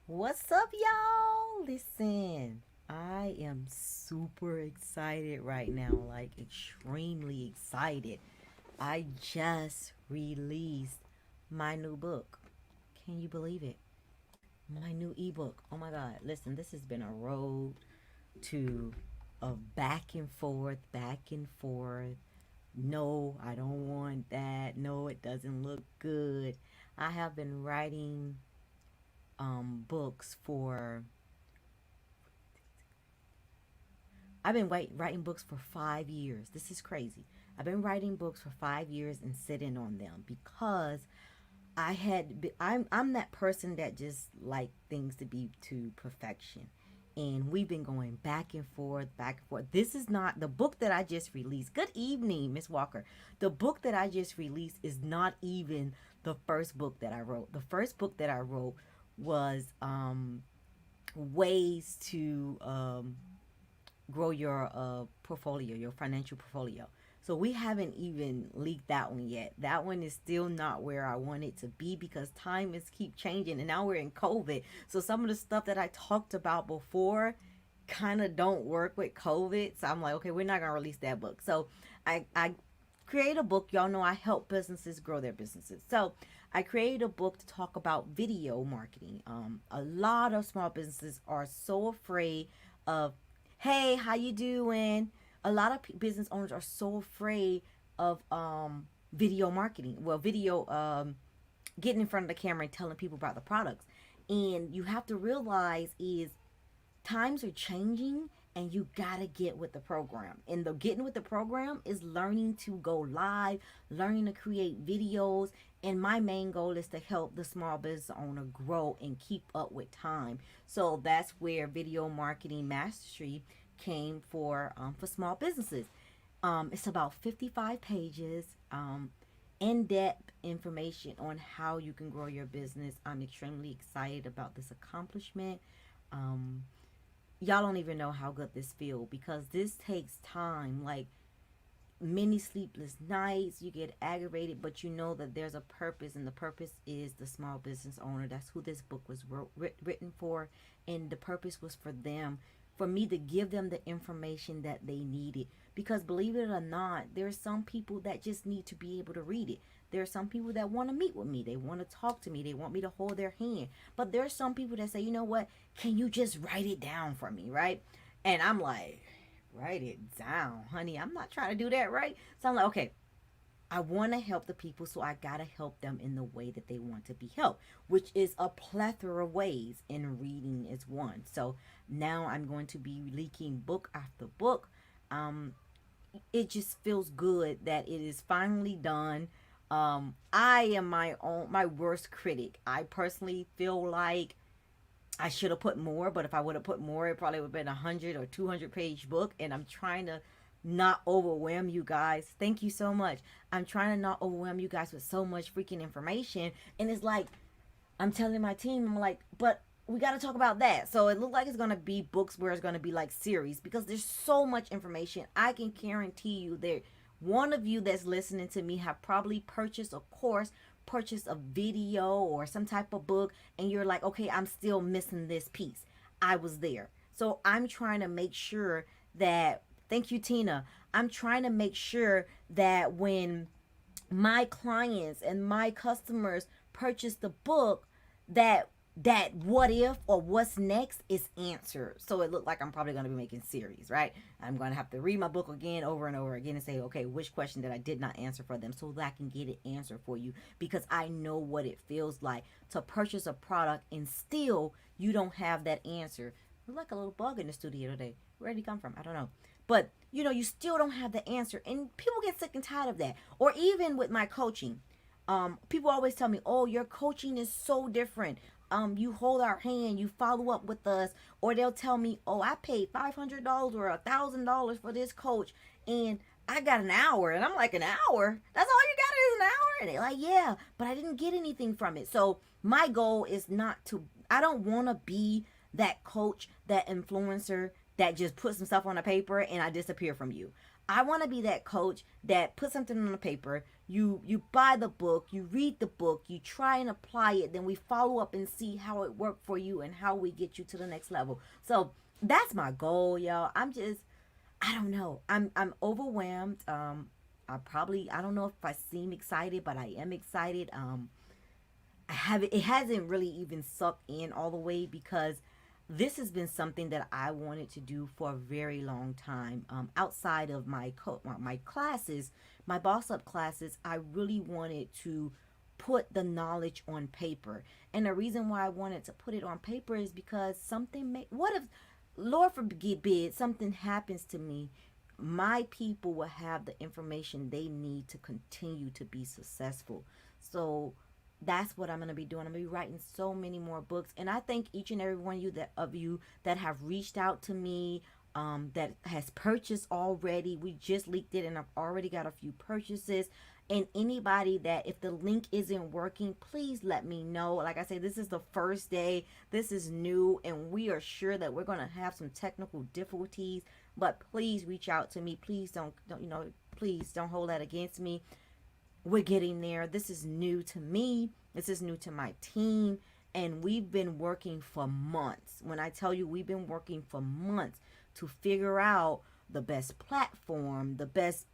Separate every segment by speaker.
Speaker 1: What's up, y'all? Listen, I am super excited right now, like extremely excited. I just released my new book. Can you believe it? My new ebook. Oh my God. Listen, this has been a road to of back and forth, back and forth. No, I don't want that. No, it doesn't look good. I have been writing books for I've been writing books for 5 years. This is crazy. I've been writing books for 5 years and sitting on them because I'm that person that just like things to be to perfection. And we've been going back and forth, back and forth. This is not the book that I just released. Good evening, Miss Walker. The book that I just released is not even the first book that I wrote. The first book that I wrote was ways to grow your portfolio, your financial portfolio. So we haven't even leaked that one yet. That one is still not where I want it to be because time is keep changing, and now we're in COVID. So some of the stuff that I talked about before kind of don't work with COVID. So I'm like, okay, we're not gonna release that book. So I create a book. Y'all know I help businesses grow their businesses. So I created a book to talk about video marketing. A lot of small businesses are so afraid of, hey, how you doing? A lot of business owners are so afraid of video marketing. Well, video getting in front of the camera and telling people about the products. And you have to realize is times are changing and you gotta get with the program. And the getting with the program is learning to go live, learning to create videos. And my main goal is to help the small business owner grow and keep up with time. So that's where video marketing mastery came for small businesses. It's about 55 pages, in-depth information on how you can grow your business. I'm extremely excited about this accomplishment. Um, y'all don't even know how good this feels because this takes time. Like many sleepless nights, you get aggravated, but you know that there's a purpose, and the purpose is the small business owner. That's who this book was written for, and the purpose was for them, for me to give them the information that they needed. Because believe it or not, there's some people that just need to be able to read it. There are some people that want to meet with me. They want to talk to me. They want me to hold their hand. But there's some people that say, you know what? Can you just write it down for me, right? And I'm like, write it down, honey. I'm not trying to do that, right? So I'm like, okay, I want to help the people, so I got to help them in the way that they want to be helped, which is a plethora of ways, and reading is one. So now I'm going to be leaking book after book. Um, it just feels good that it is finally done. I am my worst critic. I personally feel like I should have put more, but if I would have put more, it probably would have been 100 or 200 page book. And I'm trying to not overwhelm you guys. Thank you so much. I'm trying to not overwhelm you guys with so much freaking information. And it's like, I'm telling my team, I'm like, but we got to talk about that. So it looks like it's going to be books where it's going to be like series because there's so much information. I can guarantee you that one of you that's listening to me have probably purchased a course, purchased a video or some type of book, and you're like, okay, I'm still missing this piece. I was there. So I'm trying to make sure that, thank you, Tina. I'm trying to make sure that when my clients and my customers purchase the book, that what if or what's next is answered. So it looked like I'm probably going to be making series, right? I'm going to have to read my book again over and over again and say, okay, which question that I did not answer for them, so that I can get it answered for you, because I know what it feels like to purchase a product and still you don't have that answer. There's like a little bug in the studio today. Where did he come from? I don't know. But you know, you still don't have the answer, and people get sick and tired of that. Or even with my coaching, people always tell me, oh, your coaching is so different. You hold our hand, you follow up with us. Or they'll tell me, oh, I paid $500 or $1,000 for this coach, and I got an hour. And I'm like, an hour? That's all you got is an hour? And they're like, yeah, but I didn't get anything from it. So my goal is not to, I don't want to be that coach, that influencer that just puts some stuff on a paper and I disappear from you. I want to be that coach that puts something on the paper. You buy the book, you read the book, you try and apply it, then we follow up and see how it worked for you and how we get you to the next level. So that's my goal, y'all. I don't know. I'm overwhelmed. I don't know if I seem excited, but I am excited. It hasn't really even sucked in all the way because this has been something that I wanted to do for a very long time. Outside of my classes, my boss up classes, I really wanted to put the knowledge on paper. And the reason why I wanted to put it on paper is because what if, Lord forbid, something happens to me? My people will have the information they need to continue to be successful. So that's what I'm going to be doing. I'm going to be writing so many more books. And I thank each and every one of you that have reached out to me, that has purchased already. We just leaked it and I've already got a few purchases. And anybody that, if the link isn't working, please let me know. Like I say, this is the first day. This is new, and we are sure that we're going to have some technical difficulties. But please reach out to me. Please please don't hold that against me. We're getting there. This is new to me. This is new to my team. And we've been working for months. When I tell you we've been working for months to figure out the best platform, the best,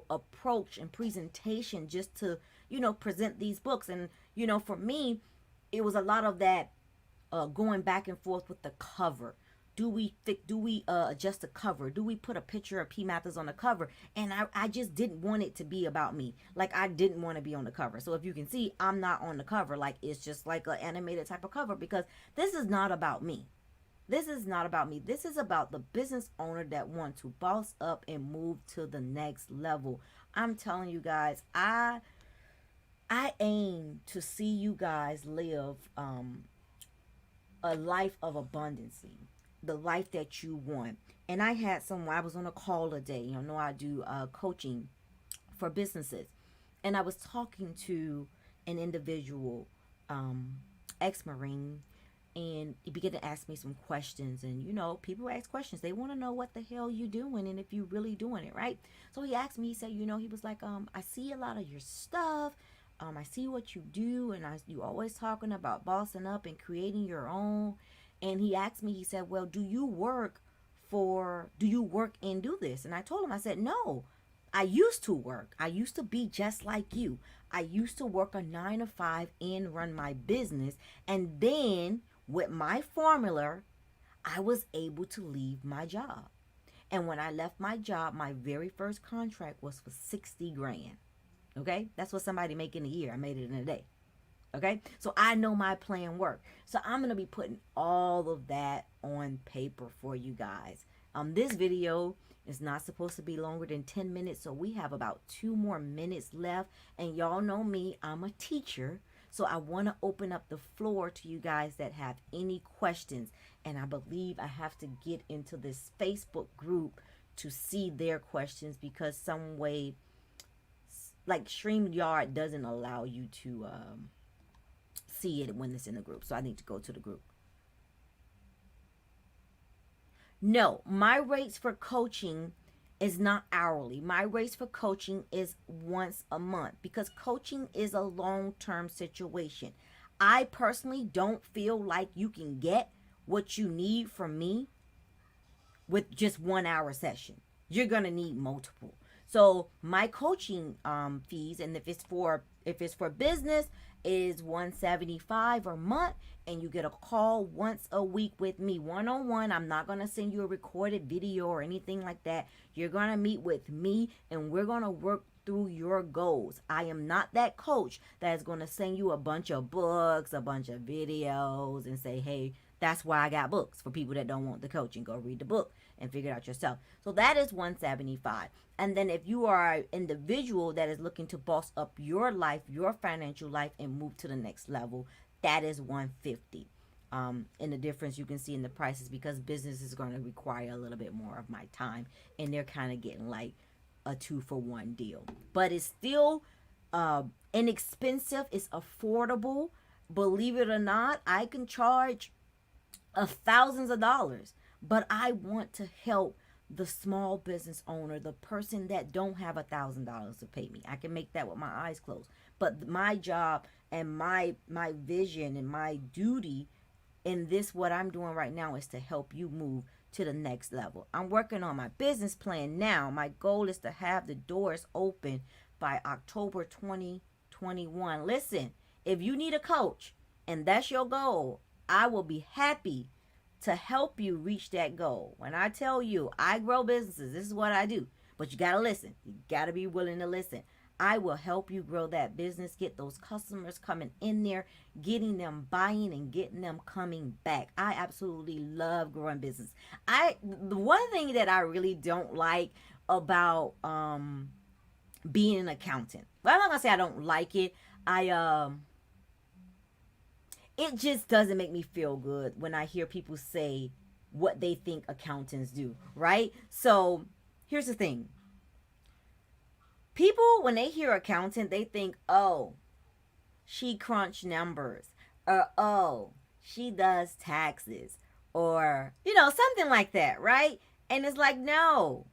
Speaker 1: approach and presentation just to, present these books. And, for me, it was a lot of that going back and forth with the cover. Do we adjust the cover? Do we put a picture of PEEMATHIS on the cover? And I just didn't want it to be about me. Like, I didn't want to be on the cover. So if you can see, I'm not on the cover. Like, it's just like an animated type of cover because this is not about me. This is not about me. This is about the business owner that wants to boss up and move to the next level. I'm telling you guys, I aim to see you guys live a life of abundance, the life that you want. And I was on a call today. I do coaching for businesses, and I was talking to an individual, ex-Marine, and he began to ask me some questions. And people ask questions, they want to know what the hell you doing and if you really doing it right. So he asked me, he said, he was like, I see a lot of your stuff, I see what you do, and you always talking about bossing up and creating your own. And he asked me, he said, well, do you work and do this? And I told him, I said, no, I used to work. I used to be just like you. I used to work a 9 to 5 and run my business. And then with my formula, I was able to leave my job. And when I left my job, my very first contract was for 60 grand. Okay. That's what somebody make in a year. I made it in a day. Okay, so I know my plan worked. So I'm going to be putting all of that on paper for you guys. This video is not supposed to be longer than 10 minutes. So we have about 2 more minutes left. And y'all know me, I'm a teacher. So I want to open up the floor to you guys that have any questions. And I believe I have to get into this Facebook group to see their questions because some way, like StreamYard doesn't allow you to see it when it's in the group. So I need to go to the group. No, my rates for coaching is not hourly. My rates for coaching is once a month because coaching is a long-term situation. I personally don't feel like you can get what you need from me with just 1 hour session. You're going to need multiple. So my coaching fees, and if it's for business, is $175 a month, and you get a call once a week with me, one-on-one. I'm not going to send you a recorded video or anything like that. You're going to meet with me, and we're going to work through your goals. I am not that coach that is going to send you a bunch of books, a bunch of videos, and say, hey, that's why I got books for people that don't want the coaching. Go read the book and figure it out yourself. So that is $175. And then if you are an individual that is looking to boss up your life, your financial life, and move to the next level, that is $150. And the difference you can see in the prices because business is going to require a little bit more of my time, and they're kind of getting like a 2-for-1 deal. But it's still inexpensive. It's affordable. Believe it or not, I can charge thousands of dollars, but I want to help the small business owner, the person that don't have $1,000 to pay me. I can make that with my eyes closed. But my job and my vision and my duty in this, what I'm doing right now, is to help you move to the next level. I'm working on my business plan now. My goal is to have the doors open by October 2021. Listen, if you need a coach and that's your goal, I will be happy to help you reach that goal. When I tell you I grow businesses, this is what I do. But you got to listen. You got to be willing to listen. I will help you grow that business, get those customers coming in there, getting them buying and getting them coming back. I absolutely love growing business. The one thing that I really don't like about being an accountant. Well, I'm not gonna say I don't like it. It just doesn't make me feel good when I hear people say what they think accountants do, right? So here's the thing. People, when they hear accountant, they think, oh, she crunch numbers, or oh, she does taxes, or, something like that, right? And it's like, no,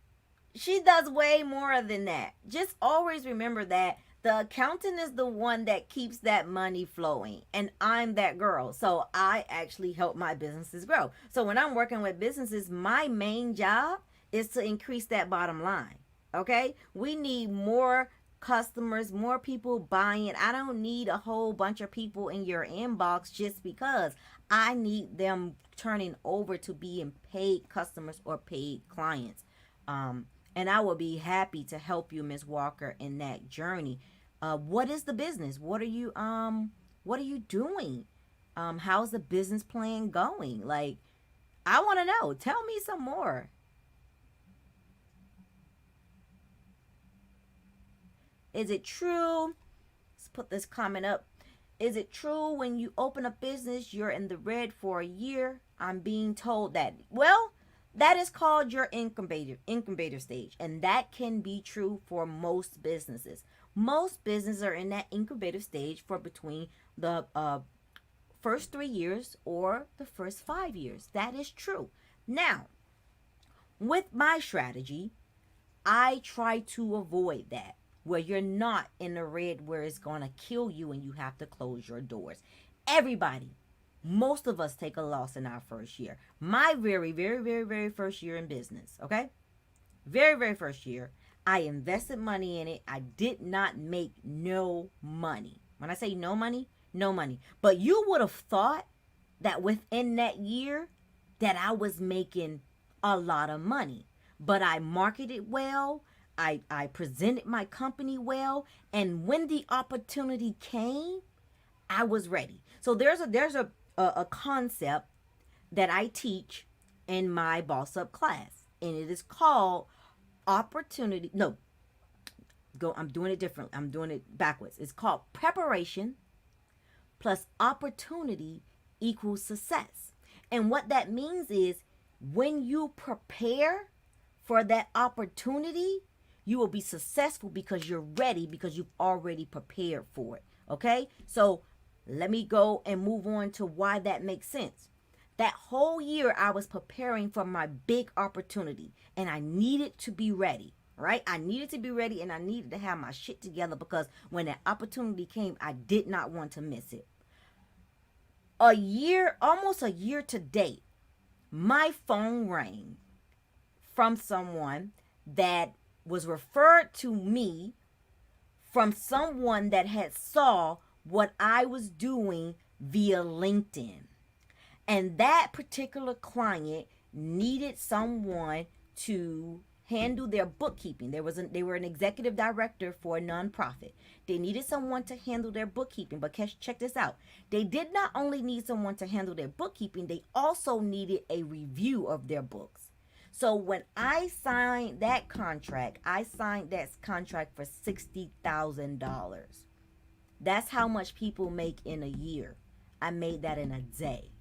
Speaker 1: she does way more than that. Just always remember that the accountant is the one that keeps that money flowing, and I'm that girl. So I actually help my businesses grow. So when I'm working with businesses, my main job is to increase that bottom line. Okay? We need more customers, more people buying. I don't need a whole bunch of people in your inbox just because. I need them turning over to being paid customers or paid clients. And I will be happy to help you, Ms. Walker, in that journey. What is the business? What are you doing? How's the business plan going? Like, I want to know. Tell me some more. Is it true? Let's put this comment up. Is it true when you open a business, you're in the red for a year? I'm being told that. Well, that is called your incubator stage, and that can be true for most businesses. Most businesses are in that incubator stage for between the first 3 years or the first 5 years. That is true. Now, with my strategy, I try to avoid that, where you're not in the red where it's going to kill you and you have to close your doors. Everybody, most of us take a loss in our first year. My very, very, very, very first year in business, okay? Very, very first year, I invested money in it. I did not make no money. When I say no money, no money. But you would have thought that within that year that I was making a lot of money. But I marketed well. I presented my company well. And when the opportunity came, I was ready. So there's a concept that I teach in my Boss Up class, and it is called opportunity. No, I'm doing it different. I'm doing it backwards. It's called preparation plus opportunity equals success. And what that means is when you prepare for that opportunity, you will be successful because you're ready, because you've already prepared for it. Okay? So let me go and move on to why that makes sense. That whole year I was preparing for my big opportunity, and I needed to be ready, right? I needed to be ready, and I needed to have my shit together because when that opportunity came, I did not want to miss it. Almost a year to date, my phone rang from someone that was referred to me from someone that had saw what I was doing via LinkedIn. And that particular client needed someone to handle their bookkeeping. They were an executive director for a nonprofit. They needed someone to handle their bookkeeping. But check this out. They did not only need someone to handle their bookkeeping, they also needed a review of their books. So when I signed that contract, I signed that contract for $60,000. That's how much people make in a year. I made that in a day.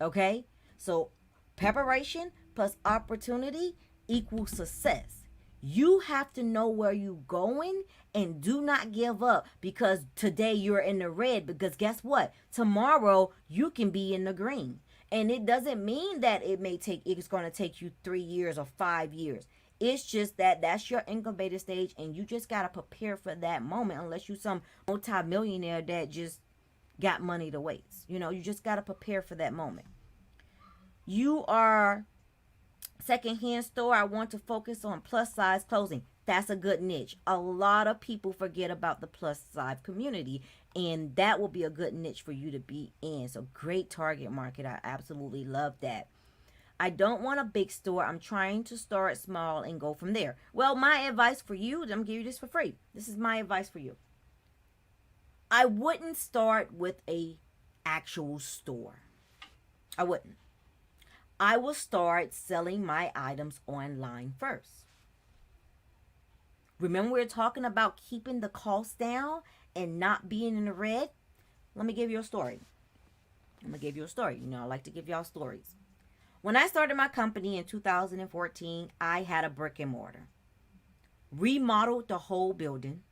Speaker 1: Okay? So preparation plus opportunity equals success. You have to know where you're going and do not give up because today you're in the red, because guess what? Tomorrow you can be in the green. And it doesn't mean that it's going to take you 3 years or 5 years. It's just that that's your incubator stage, and you just got to prepare for that moment, unless you some multi-millionaire that just got money to waste. You just got to prepare for that moment. You are secondhand store. I want to focus on plus size clothing. That's a good niche. A lot of people forget about the plus size community, and that will be a good niche for you to be in. So great target market. I absolutely love that. I don't want a big store. I'm trying to start small and go from there. Well, my advice for you, I'm going to give you this for free. This is my advice for you. I wouldn't start with a actual store. I wouldn't. I will start selling my items online first. Remember, we're talking about keeping the costs down and not being in the red? Let me give you a story. I like to give y'all stories. When I started my company in 2014, I had a brick and mortar. Remodeled the whole building.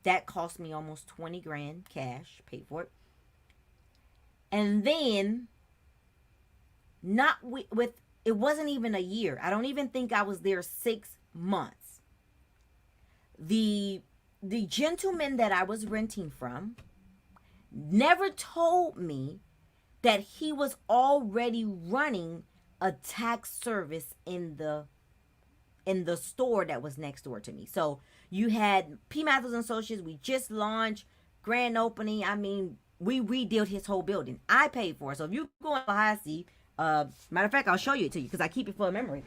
Speaker 1: That cost me almost 20 grand cash, paid for it. And then, not with it wasn't even a year. I don't even think I was there 6 months. The gentleman that I was renting from never told me that he was already running a tax service in the store that was next door to me. So you had PEEMATHIS and Associates. We just launched, grand opening. I mean, we redid his whole building. I paid for it. So if you go in Tallahassee, matter of fact, I'll show you it to you because I keep it for a memory.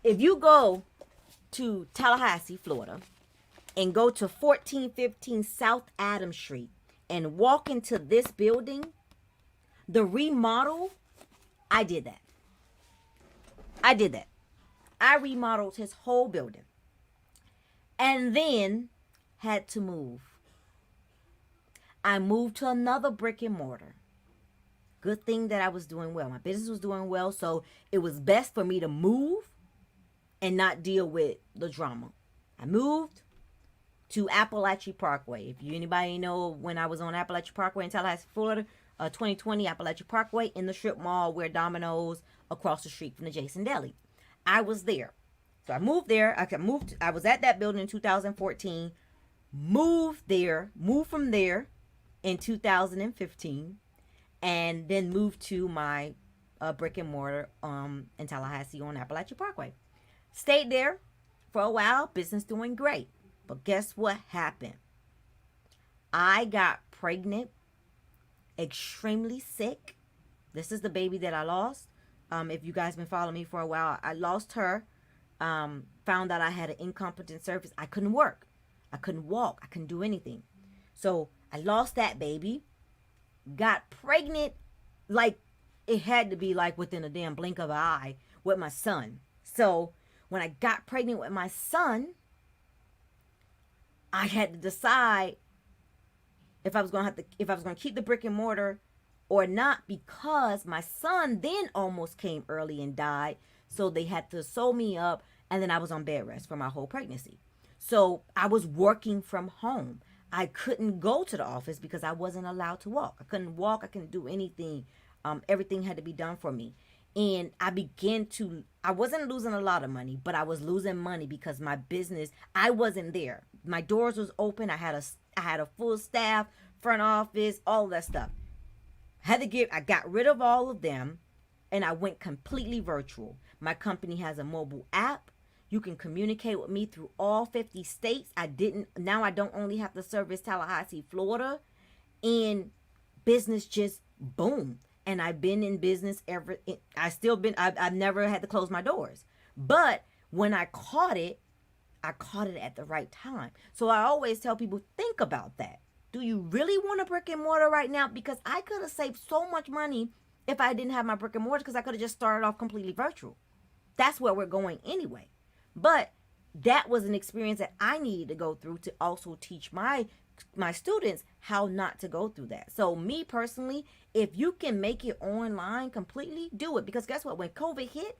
Speaker 1: If you go to Tallahassee, Florida, and go to 1415 South Adams Street and walk into this building, the remodel, I did that. I remodeled his whole building and then had to move. I moved to another brick and mortar. Good thing that I was doing well. My business was doing well, so it was best for me to move and not deal with the drama. I moved to Appalachia Parkway. If anybody know, when I was on Appalachia Parkway in Tallahassee, Florida, 2020 Appalachia Parkway in the strip mall where Domino's across the street from the Jason Deli. I was there. So I moved there. I was at that building in 2014. Moved from there in 2015, and then moved to my brick and mortar in Tallahassee on Appalachia Parkway. Stayed there for a while. Business doing great. But guess what happened? I got pregnant, extremely sick. This is the baby that I lost. If you guys been following me for a while, I lost her. Found out I had an incompetent cervix. I couldn't work. I couldn't walk. I couldn't do anything. So I lost that baby. Got pregnant like it had to be like within a damn blink of an eye with my son. So when I got pregnant with my son, I had to decide if I was going to keep the brick and mortar or not, because my son then almost came early and died. So they had to sew me up, and then I was on bed rest for my whole pregnancy. So I was working from home. I couldn't go to the office because I wasn't allowed to walk. I couldn't walk. I couldn't do anything. Everything had to be done for me. And I wasn't losing a lot of money, but I was losing money because my business, I wasn't there. My doors was open. I had a full staff, front office, all of that stuff. I got rid of all of them, and I went completely virtual. My company has a mobile app. You can communicate with me through all 50 states. Now I don't only have to service Tallahassee, Florida, and business just boom. And I've been in business I've never had to close my doors. But when I caught it at the right time. So I always tell people, think about that. Do you really want a brick and mortar right now? Because I could have saved so much money if I didn't have my brick and mortar, because I could have just started off completely virtual. That's where we're going anyway. But that was an experience that I needed to go through to also teach my students how not to go through that. So me personally, if you can make it online completely, do it. Because guess what? When COVID hit,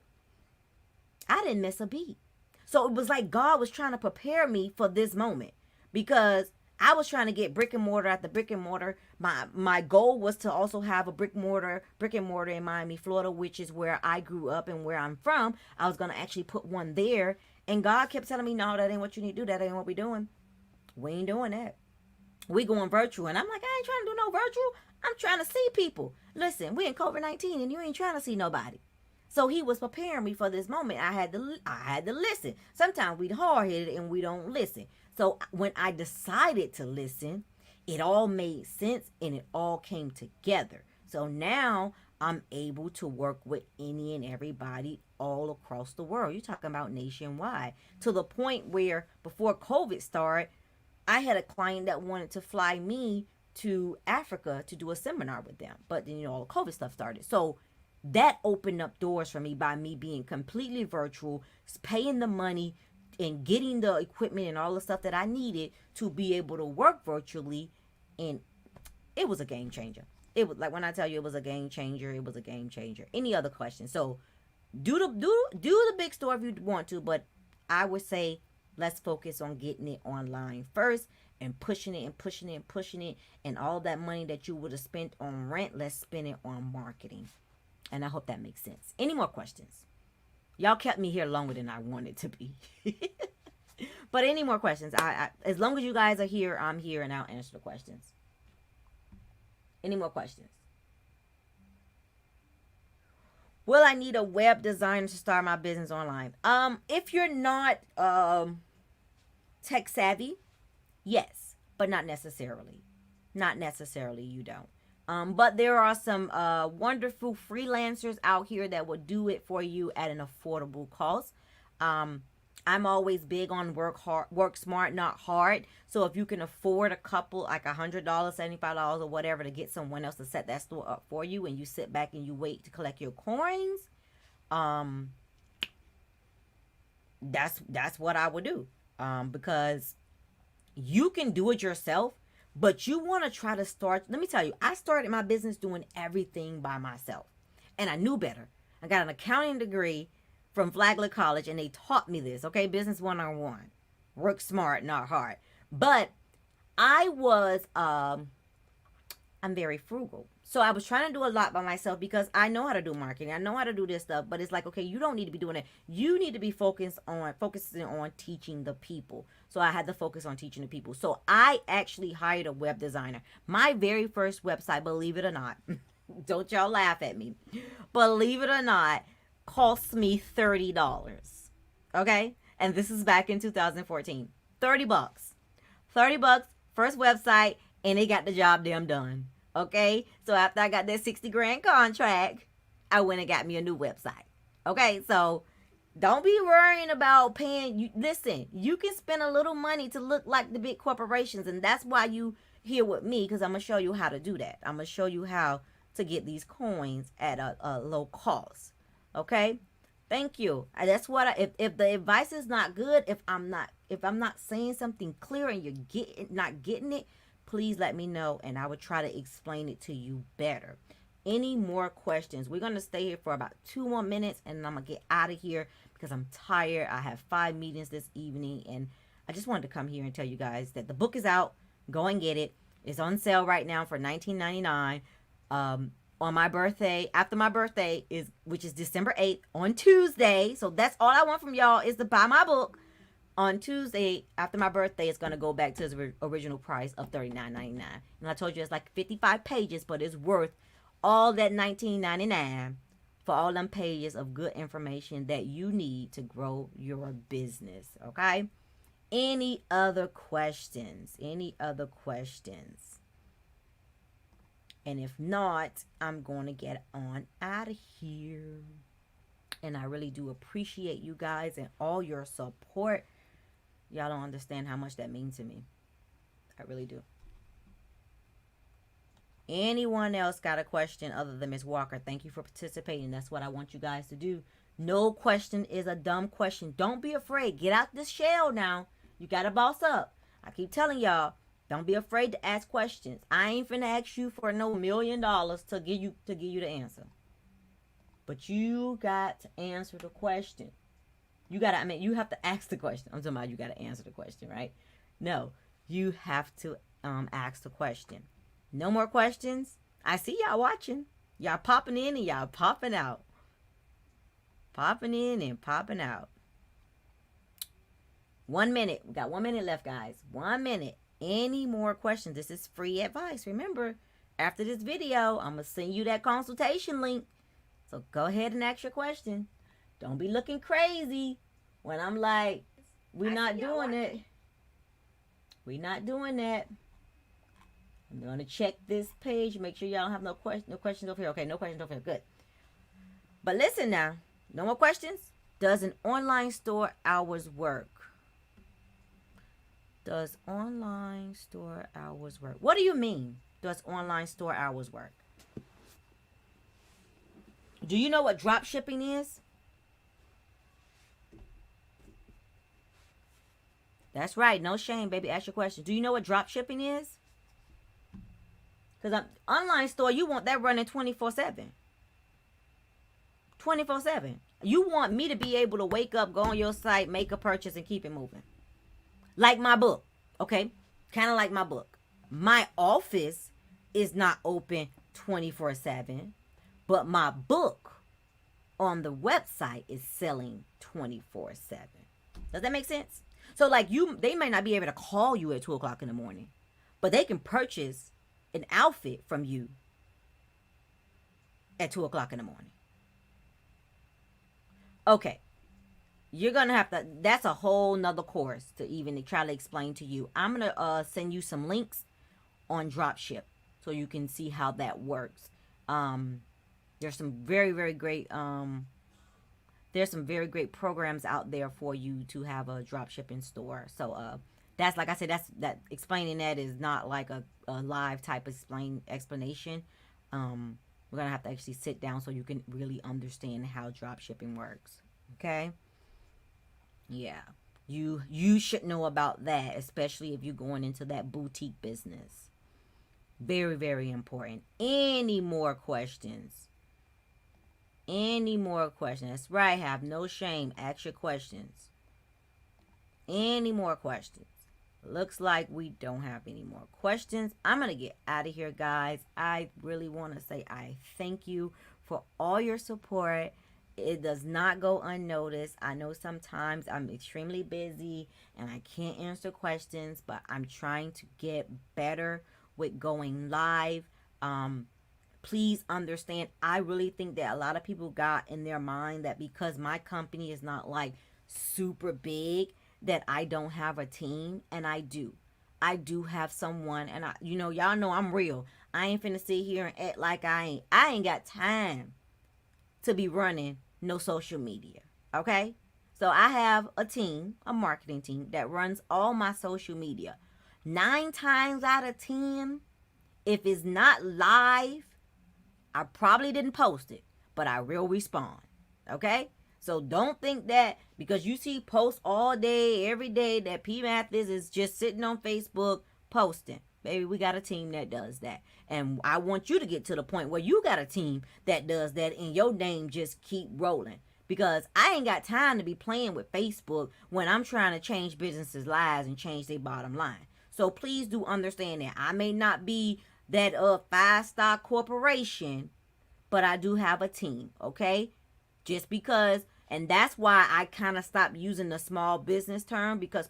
Speaker 1: I didn't miss a beat. So it was like God was trying to prepare me for this moment, because I was trying to get brick and mortar at the brick and mortar. My goal was to also have a brick and mortar in Miami, Florida, which is where I grew up and where I'm from. I was gonna actually put one there, and God kept telling me, "No, that ain't what you need to do. That ain't what we doing. We ain't doing that. We going virtual." And I'm like, I ain't trying to do no virtual. I'm trying to see people. Listen, we in COVID-19, and you ain't trying to see nobody. So he was preparing me for this moment. I had to listen. Sometimes we hard headed and we don't listen. So when I decided to listen, it all made sense and it all came together. So now I'm able to work with any and everybody all across the world. You're talking about nationwide, to the point where before COVID started, I had a client that wanted to fly me to Africa to do a seminar with them. But then, all the COVID stuff started. So that opened up doors for me by me being completely virtual, paying the money and getting the equipment and all the stuff that I needed to be able to work virtually. And it was a game changer. It was like, when I tell you it was a game changer, it was a game changer. Any other questions? So do the big store if you want to, but I would say let's focus on getting it online first and pushing it and pushing it and pushing it. And all that money that you would have spent on rent, let's spend it on marketing. And I hope that makes sense. Any more questions? Y'all kept me here longer than I wanted to be. But any more questions? I as long as you guys are here, I'm here and I'll answer the questions. Any more questions? Will I need a web designer to start my business online? If you're not tech savvy, yes, but not necessarily. Not necessarily, you don't. But there are some wonderful freelancers out here that will do it for you at an affordable cost. I'm always big on work smart, not hard. So if you can afford a couple, like $100, $75 or whatever, to get someone else to set that store up for you, and you sit back and you wait to collect your coins, that's what I would do. Because you can do it yourself, but you want to try to start. Let me tell you, I started my business doing everything by myself, and I knew better. I got an accounting degree from Flagler College, and they taught me this, okay? Business 101. Work smart, not hard. But I was, I'm very frugal. So I was trying to do a lot by myself because I know how to do marketing. I know how to do this stuff, but it's like, okay, you don't need to be doing it. You need to be focusing on teaching the people. So I had to focus on teaching the people. So I actually hired a web designer. My very first website, believe it or not, don't y'all laugh at me, believe it or not, cost me $30. Okay? And this is back in 2014. $30. $30, first website, and it got the job damn done. Okay? So after I got that 60 grand contract, I went and got me a new website. Okay? So don't be worrying about paying. Listen, you can spend a little money to look like the big corporations, and that's why you here with me, because I'm going to show you how to do that. I'm going to show you how to get these coins at a low cost. Okay? Thank you. That's what if the advice is not good, if I'm not saying something clear and you're not getting it, please let me know and I will try to explain it to you better. Any more questions? We're going to stay here for about 2 more minutes and I'm going to get out of here because I'm tired. I have 5 meetings this evening and I just wanted to come here and tell you guys that the book is out. Go and get it. It's on sale right now for $19.99. On my birthday, after my birthday, which is December 8th, on Tuesday. So that's all I want from y'all is to buy my book. On Tuesday, after my birthday, it's going to go back to its original price of $39.99. And I told you it's like 55 pages, but it's worth all that $19.99 for all them pages of good information that you need to grow your business. Okay? Any other questions? Any other questions? And if not, I'm going to get on out of here. And I really do appreciate you guys and all your support. Y'all don't understand how much that means to me. I really do. Anyone else got a question other than Ms. Walker? Thank you for participating. That's what I want you guys to do. No question is a dumb question. Don't be afraid. Get out this shell now. You got to boss up. I keep telling y'all. Don't be afraid to ask questions. I ain't finna ask you for no $1 million to give you the answer. But you got to answer the question. You have to ask the question. I'm talking about you got to answer the question, right? No. you have to ask the question. No more questions? I see y'all watching. Y'all popping in and y'all popping out. Popping in and popping out. 1 minute. We got 1 minute left, guys. 1 minute. Any more questions? This is free advice. Remember, after this video, I'm going to send you that consultation link. So go ahead and ask your question. Don't be looking crazy when I'm like, we're not doing it. We're not doing that. I'm going to check this page. Make sure y'all don't have no questions over here. Okay, no questions over here. Good. But listen now. No more questions? Does an online store hours work? Does online store hours work? What do you mean, does online store hours work? Do you know what drop shipping is? That's right. No shame, baby. Ask your question. Do you know what drop shipping is? Because online store, you want that running 24/7. 24/7. You want me to be able to wake up, go on your site, make a purchase, and keep it moving. Like my book, okay? Kind of like my book. My office is not open 24/7, but my book on the website is selling 24/7. Does that make sense? So like they may not be able to call you at 2 o'clock in the morning, but they can purchase an outfit from you at 2 o'clock in the morning. Okay. You're going to have to, that's a whole nother course to even try to explain to you. I'm going to send you some links on dropship so you can see how that works. There's some very, very great, there's some very great programs out there for you to have a dropshipping store. So, that's, like I said, that explaining that is not like a live type explanation. We're going to have to actually sit down so you can really understand how dropshipping works. Okay? Yeah. You should know about that, especially if you're going into that boutique business. Very, very important. Any more questions? Any more questions? That's right. Have no shame. Ask your questions. Any more questions? Looks like we don't have any more questions. I'm going to get out of here, guys. I really want to say I thank you for all your support. It does not go unnoticed. I know sometimes I'm extremely busy and I can't answer questions, but I'm trying to get better with going live. Please understand, I really think that a lot of people got in their mind that because my company is not like super big, that I don't have a team, and I do. I do have someone, and y'all know I'm real. I ain't finna sit here and act like I ain't got time to be running no social media, okay? So I have a team, a marketing team, that runs all my social media. 9 times out of 10, if it's not live, I probably didn't post it, but I will respond, okay? So don't think that because you see posts all day, every day, that PEEMATHIS is just sitting on Facebook posting. Baby, we got a team that does that. And I want you to get to the point where you got a team that does that and your name just keep rolling. Because I ain't got time to be playing with Facebook when I'm trying to change businesses' lives and change their bottom line. So please do understand that. I may not be that 5-star corporation, but I do have a team, okay? Just because, and that's why I kind of stopped using the small business term, because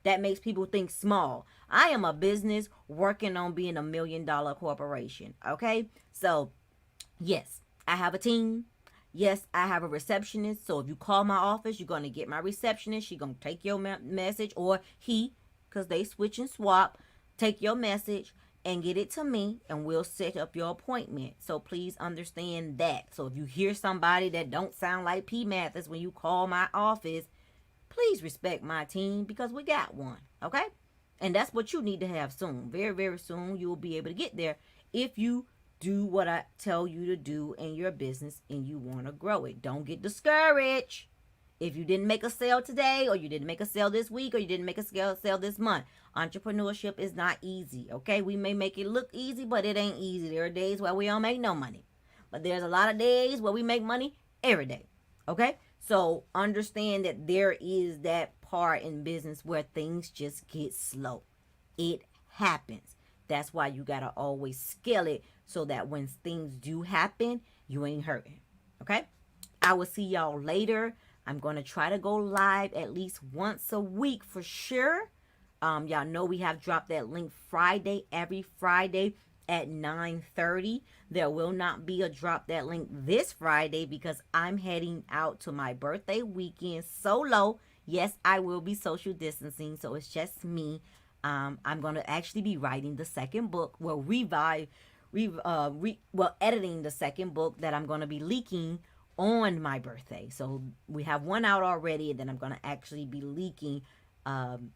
Speaker 1: that makes people think small. I am a business working on being $1 million corporation, okay? So, yes, I have a team. Yes, I have a receptionist. So if you call my office, you're going to get my receptionist. She's going to take your message, or he, because they switch and swap, take your message and get it to me, and we'll set up your appointment. So please understand that. So if you hear somebody that don't sound like PEEMATHIS when you call my office, please respect my team, because we got one, okay? And that's what you need to have soon. Very, very soon, you will be able to get there if you do what I tell you to do in your business and you want to grow it. Don't get discouraged. If you didn't make a sale today, or you didn't make a sale this week, or you didn't make a sale this month, entrepreneurship is not easy, okay? We may make it look easy, but it ain't easy. There are days where we don't make no money. But there's a lot of days where we make money every day, okay? So understand that there is that part in business where things just get slow. It happens. That's why you got to always scale it so that when things do happen, you ain't hurting. Okay? I will see y'all later. I'm going to try to go live at least once a week for sure. Y'all know we have dropped that link Friday, every Friday at 9:30. There will not be a drop that link this Friday because I'm heading out to my birthday weekend solo. Yes, I will be social distancing, so it's just me. I'm going to actually be writing the second book. Well, editing the second book that I'm going to be leaking on my birthday. So we have one out already, and then I'm going to actually be leaking um,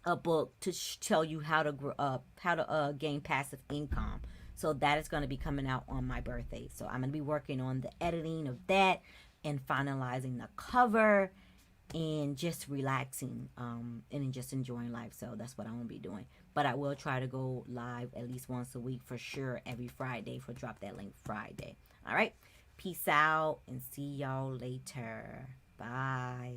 Speaker 1: a book to tell you how to gain passive income. So that is going to be coming out on my birthday. So I'm going to be working on the editing of that and finalizing the cover and just relaxing and just enjoying life. So that's what I'm going to be doing. But I will try to go live at least once a week for sure every Friday for Drop That Link Friday. All right. Peace out and see y'all later. Bye.